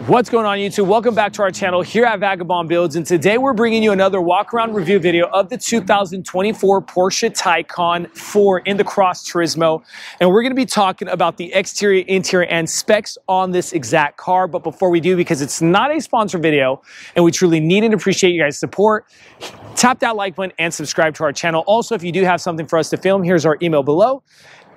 What's going on, YouTube? Welcome back to our channel here at Vagabond Builds, and today we're bringing you another walk-around review video of the 2024 Porsche TAYCAN 4 in the Cross Turismo, and we're going to be talking about the exterior, interior, and specs on this exact car. But before we do, because it's not a sponsor video, and we truly need and appreciate you guys' support, tap that like button and subscribe to our channel. Also, if you do have something for us to film, here's our email below.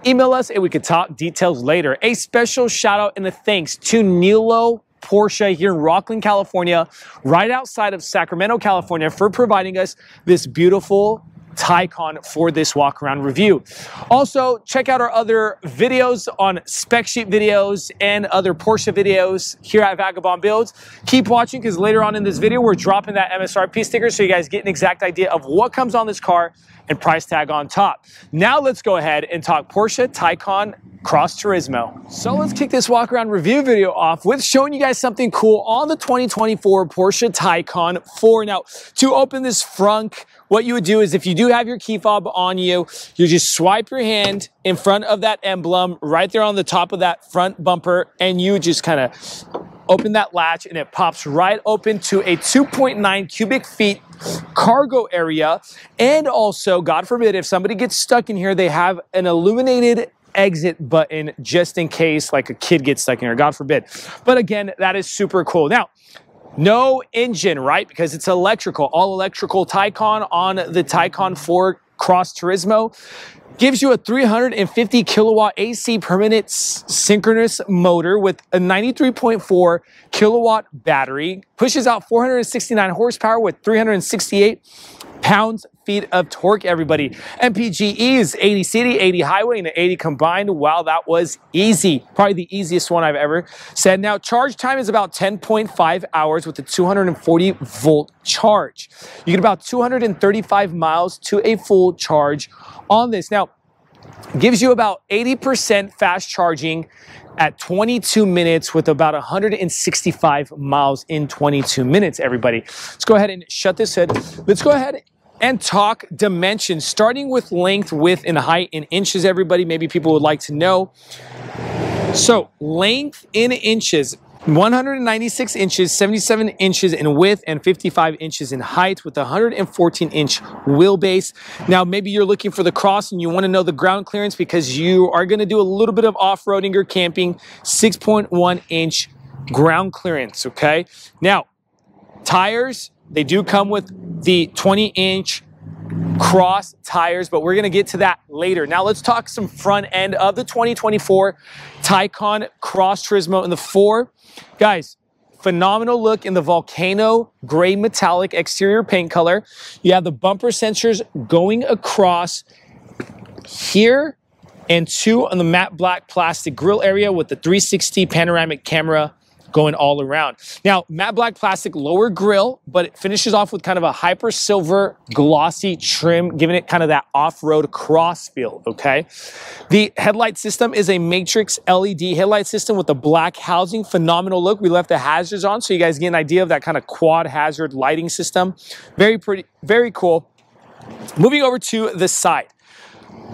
Email us and we could talk details later. A special shout out and a thanks to Niello Porsche here in Rocklin, California, right outside of Sacramento, California, for providing us this beautiful TAYCAN for this walk-around review. Also, check out our other videos on spec sheet videos and other Porsche videos here at Vagabond Builds. Keep watching, because later on in this video, we're dropping that MSRP sticker so you guys get an exact idea of what comes on this car and price tag on top. Now let's go ahead and talk Porsche TAYCAN Cross Turismo. So let's kick this walk around review video off with showing you guys something cool on the 2024 Porsche TAYCAN 4. Now, to open this frunk, what you would do is, if you do have your key fob on you, you just swipe your hand in front of that emblem right there on the top of that front bumper, and you just kind of open that latch and it pops right open to a 2.9 cubic feet cargo area. And also, God forbid, if somebody gets stuck in here, they have an illuminated exit button just in case like a kid gets stuck in here, God forbid. But again, that is super cool. Now, no engine, right? Because it's electrical, all electrical TAYCAN on the TAYCAN 4 Cross Turismo. Gives you a 350 kilowatt AC per minute synchronous motor with a 93.4 kilowatt battery. Pushes out 469 horsepower with 368 pounds-feet of torque, everybody. MPGe is 80 city, 80 highway, and 80 combined. Wow, that was easy. Probably the easiest one I've ever said. Now, charge time is about 10.5 hours with a 240 volt charge. You get about 235 miles to a full charge on this. Now, gives you about 80% fast charging at 22 minutes with about 165 miles in 22 minutes, everybody. Let's go ahead and shut this hood. Let's go ahead and talk dimensions, starting with length, width, and height in inches, everybody. Maybe people would like to know. So, length in inches. 196 inches, 77 inches in width, and 55 inches in height with a 114-inch wheelbase. Now, maybe you're looking for the Cross and you want to know the ground clearance because you are going to do a little bit of off-roading or camping. 6.1-inch ground clearance, okay? Now, tires, they do come with the 20-inch Cross tires, but we're going to get to that later. Now let's talk some front end of the 2024 TAYCAN Cross Turismo in the 4. Guys, phenomenal look in the volcano gray metallic exterior paint color. You have the bumper sensors going across here and two on the matte black plastic grille area with the 360 panoramic camera going all around. Now, matte black plastic lower grille, but it finishes off with kind of a hyper silver glossy trim, giving it kind of that off-road cross feel, okay? The headlight system is a matrix LED headlight system with a black housing. Phenomenal look. We left the hazards on so you guys get an idea of that kind of quad hazard lighting system. Very pretty, very cool. Moving over to the side.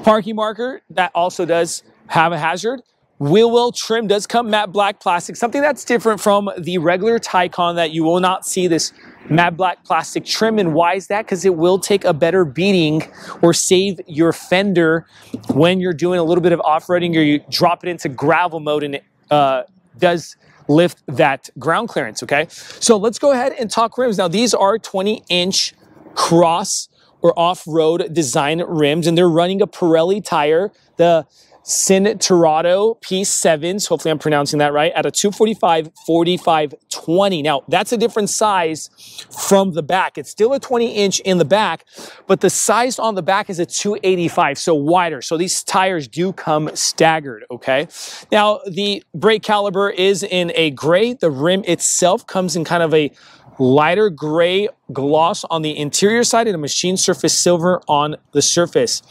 Parking marker, that also does have a hazard. Wheel well trim does come matte black plastic, something that's different from the regular TAYCAN, that you will not see this matte black plastic trim. And why is that? Because it will take a better beating or save your fender when you're doing a little bit of off-roading or you drop it into gravel mode, and it does lift that ground clearance, okay? So let's go ahead and talk rims. Now, these are 20-inch cross or off-road design rims, and they're running a Pirelli tire, the Cinturato P7s, hopefully I'm pronouncing that right, at a 245/45/20. Now, that's a different size from the back. It's still a 20-inch in the back, but the size on the back is a 285, so wider. So these tires do come staggered, okay? Now, the brake caliber is in a gray. The rim itself comes in kind of a lighter gray gloss on the interior side and a machine surface silver on the surface.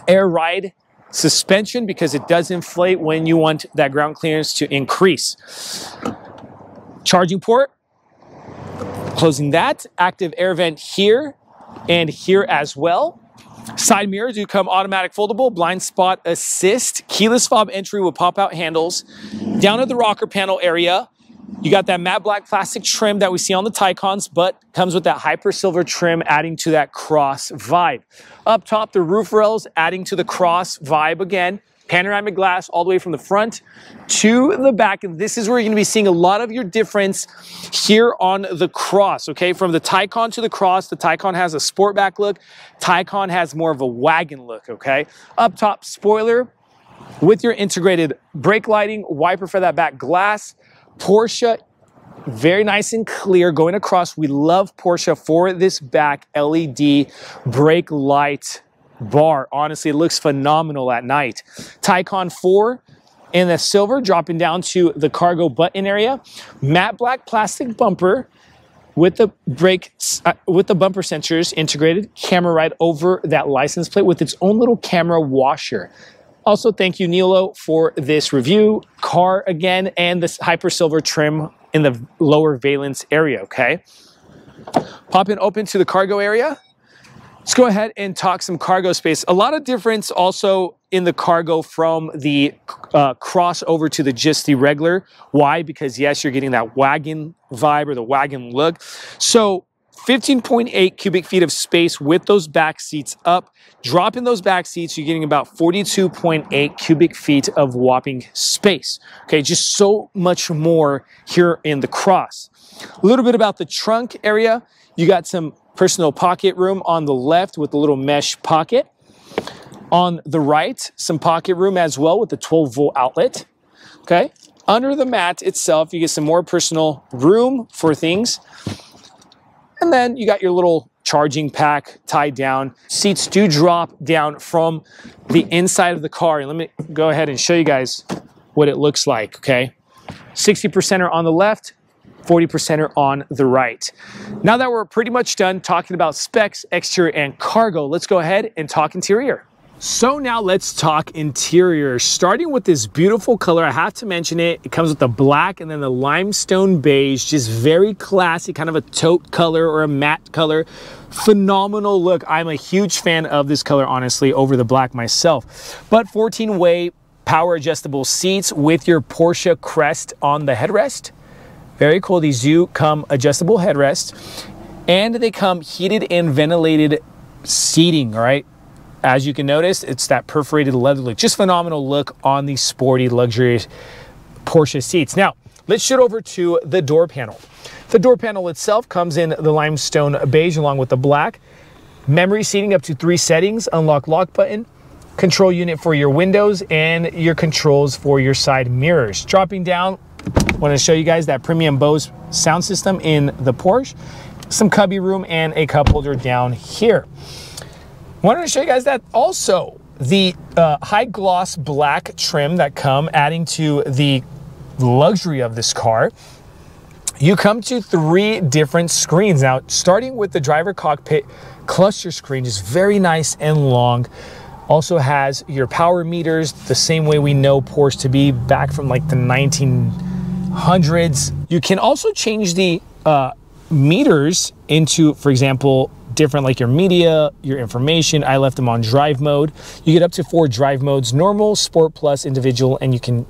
Air ride suspension, because it does inflate when you want that ground clearance to increase. Charging port, closing that. Active air vent here and here as well. Side mirrors do come automatic foldable, blind spot assist, keyless fob entry with pop-out handles. Down at the rocker panel area, You got that matte black plastic trim that we see on the Taycans, but comes with that hyper silver trim, adding to that Cross vibe. Up top, the roof rails adding to the Cross vibe again. Panoramic glass all the way from the front to the back. And this is where you're going to be seeing a lot of your difference here on the Cross, okay? From the Taycan to the Cross, the Taycan has a sportback look. Taycan has more of a wagon look, okay? Up top, spoiler with your integrated brake lighting, wiper for that back glass. Porsche, very nice and clear going across. We love Porsche for this back LED brake light bar. Honestly, it looks phenomenal at night. Taycan 4 in the silver, dropping down to the cargo button area. Matte black plastic bumper with the brakes, with the bumper sensors integrated. Camera right over that license plate with its own little camera washer. Also, thank you, Niello, for this review. Car again, and this hyper silver trim in the lower valence area, okay? Popping open to the cargo area. Let's go ahead and talk some cargo space. A lot of difference also in the cargo from the Cross over to just the regular. Why? Because yes, you're getting that wagon vibe or the wagon look. So 15.8 cubic feet of space with those back seats up. Dropping those back seats, you're getting about 42.8 cubic feet of whopping space. Okay, just so much more here in the Cross. A little bit about the trunk area. You got some personal pocket room on the left with a little mesh pocket. On the right, some pocket room as well with the 12-volt outlet. Okay, under the mat itself, you get some more personal room for things. And then you got your little charging pack tied down. Seats do drop down from the inside of the car. And let me go ahead and show you guys what it looks like, okay? 60%er on the left, 40%er on the right. Now that we're pretty much done talking about specs, exterior, and cargo, let's go ahead and talk interior. So now let's talk interior. Starting with this beautiful color, I have to mention it. It comes with the black and then the limestone beige, just very classy, kind of a taupe color or a matte color. Phenomenal look. I'm a huge fan of this color, honestly, over the black myself. But 14-way power adjustable seats with your Porsche crest on the headrest. Very cool. These do come adjustable headrest, and they come heated and ventilated seating, all right? As you can notice, it's that perforated leather look. Just phenomenal look on these sporty, luxurious Porsche seats. Now, let's shoot over to the door panel. The door panel itself comes in the limestone beige along with the black. Memory seating up to 3 settings, unlock lock button, control unit for your windows, and your controls for your side mirrors. Dropping down, I want to show you guys that premium Bose sound system in the Porsche. Some cubby room and a cup holder down here. Wanted to show you guys that also the high gloss black trim that come adding to the luxury of this car. You come to 3 different screens. Now, starting with the driver cockpit cluster screen, is very nice and long. Also has your power meters, the same way we know Porsche to be back from like the 1900s. You can also change the meters into, for example, different like your media, your information. I left them on drive mode. You get up to 4 drive modes: normal, sport, plus, individual, and you can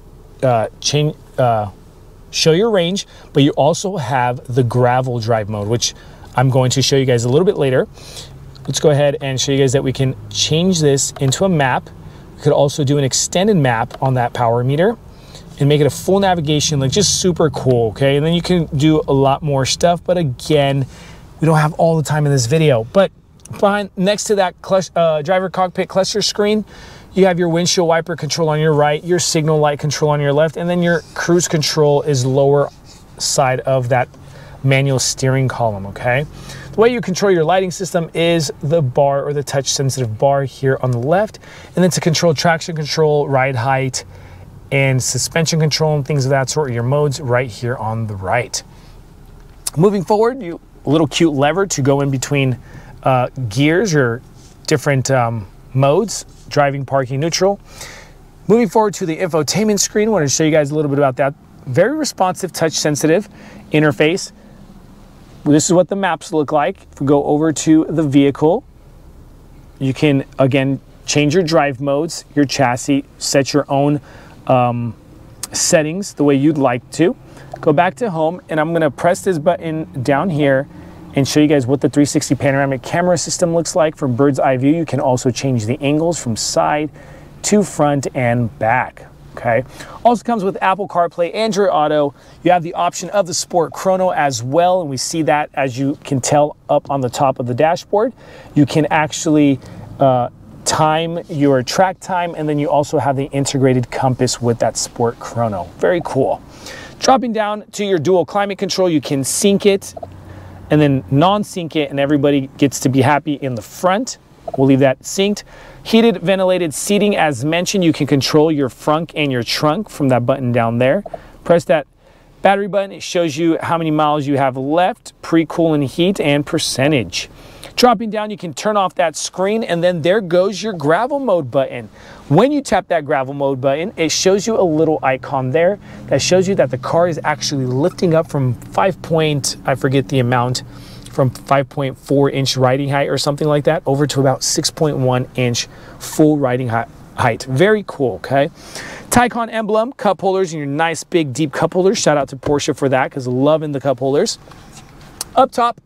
change, show your range, but you also have the gravel drive mode, which I'm going to show you guys a little bit later. Let's go ahead and show you guys that we can change this into a map. We could also do an extended map on that power meter and make it a full navigation, like just super cool, okay? And then you can do a lot more stuff, but again, we don't have all the time in this video. But next to that driver cockpit cluster screen, you have your windshield wiper control on your right, your signal light control on your left, and then your cruise control is lower side of that manual steering column, okay? The way you control your lighting system is the bar or the touch sensitive bar here on the left, and then to control traction control, ride height, and suspension control and things of that sort, your modes right here on the right. Moving forward, a little cute lever to go in between gears or different modes, driving, parking, neutral. Moving forward to the infotainment screen, I want to show you guys a little bit about that. Very responsive, touch sensitive interface. This is what the maps look like. If we go over to the vehicle, you can again change your drive modes, your chassis, set your own settings the way you'd like to. go back to home, and I'm gonna press this button down here and show you guys what the 360 panoramic camera system looks like from bird's eye view. You can also change the angles from side to front and back. Okay. Also comes with Apple CarPlay, Android Auto. You have the option of the Sport Chrono as well, and we see that, as you can tell, up on the top of the dashboard. You can actually time your track time, and then you also have the integrated compass with that Sport Chrono. Very cool. Dropping down to your dual climate control, you can sync it and then non-sync it, and everybody gets to be happy in the front. We'll leave that synced. Heated, ventilated seating, as mentioned. You can control your frunk and your trunk from that button down there. Press that battery button. It shows you how many miles you have left, pre-cool and heat, and percentage. Dropping down, you can turn off that screen, and then there goes your gravel mode button. When you tap that gravel mode button, it shows you a little icon there that shows you that the car is actually lifting up from from 5.4 inch riding height or something like that over to about 6.1 inch full riding height. Very cool, okay? Taycan emblem, cup holders, and your nice big deep cup holders. Shout out to Porsche for that, because loving the cup holders. Up top,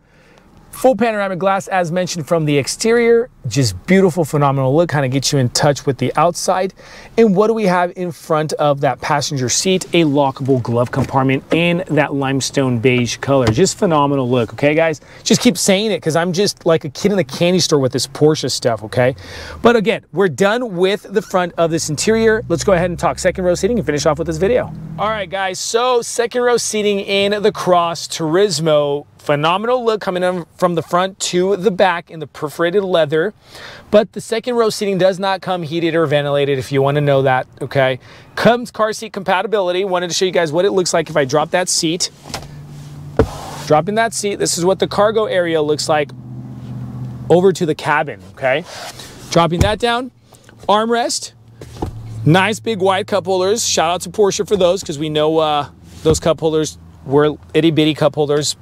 full panoramic glass, as mentioned, from the exterior. Just beautiful, phenomenal look, kind of gets you in touch with the outside. And what do we have in front of that passenger seat? A lockable glove compartment in that limestone beige color. Just phenomenal look, okay, guys? Just keep saying it, because I'm just like a kid in the candy store with this Porsche stuff, okay? But again, we're done with the front of this interior. Let's go ahead and talk second row seating and finish off with this video. All right, guys, so second row seating in the Cross Turismo. Phenomenal look coming in from the front to the back in the perforated leather. But the second row seating does not come heated or ventilated, if you want to know that, okay? Comes car seat compatibility. Wanted to show you guys what it looks like if I drop that seat. Dropping that seat, this is what the cargo area looks like over to the cabin, okay? Dropping that down, armrest, nice big wide cup holders. Shout out to Porsche for those, because we know those cup holders were itty bitty cup holders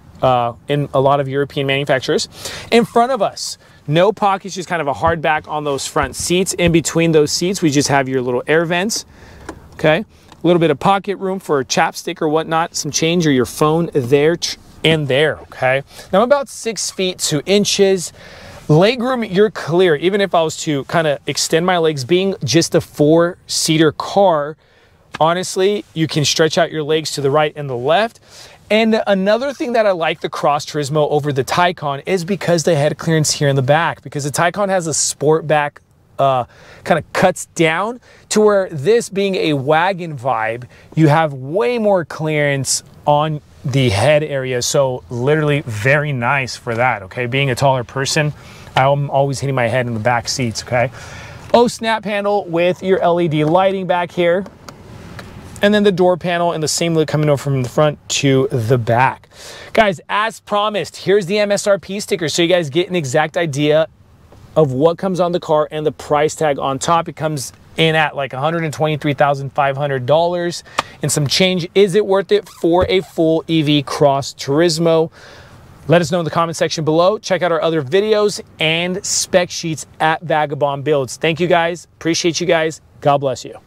in a lot of European manufacturers. In front of us, no pockets, just kind of a hard back on those front seats. In between those seats, we just have your little air vents, okay? A little bit of pocket room for a chapstick or whatnot, some change or your phone there and there, okay? Now I'm about 6 feet 2 inches. Legroom, you're clear. Even if I was to kind of extend my legs, being just a 4-seater car, honestly, you can stretch out your legs to the right and the left. And another thing that I like the Cross Turismo over the Taycan is because the head clearance here in the back, because the Taycan has a sport back, kind of cuts down, to where this being a wagon vibe, you have way more clearance on the head area. So literally very nice for that, okay? Being a taller person, I'm always hitting my head in the back seats, okay? Oh, snap handle with your LED lighting back here. And then the door panel and the same look coming over from the front to the back. Guys, as promised, here's the MSRP sticker, so you guys get an exact idea of what comes on the car and the price tag on top. It comes in at like $123,500 and some change. Is it worth it for a full EV Cross Turismo? Let us know in the comment section below. Check out our other videos and spec sheets at Vagabond Builds. Thank you guys. Appreciate you guys. God bless you.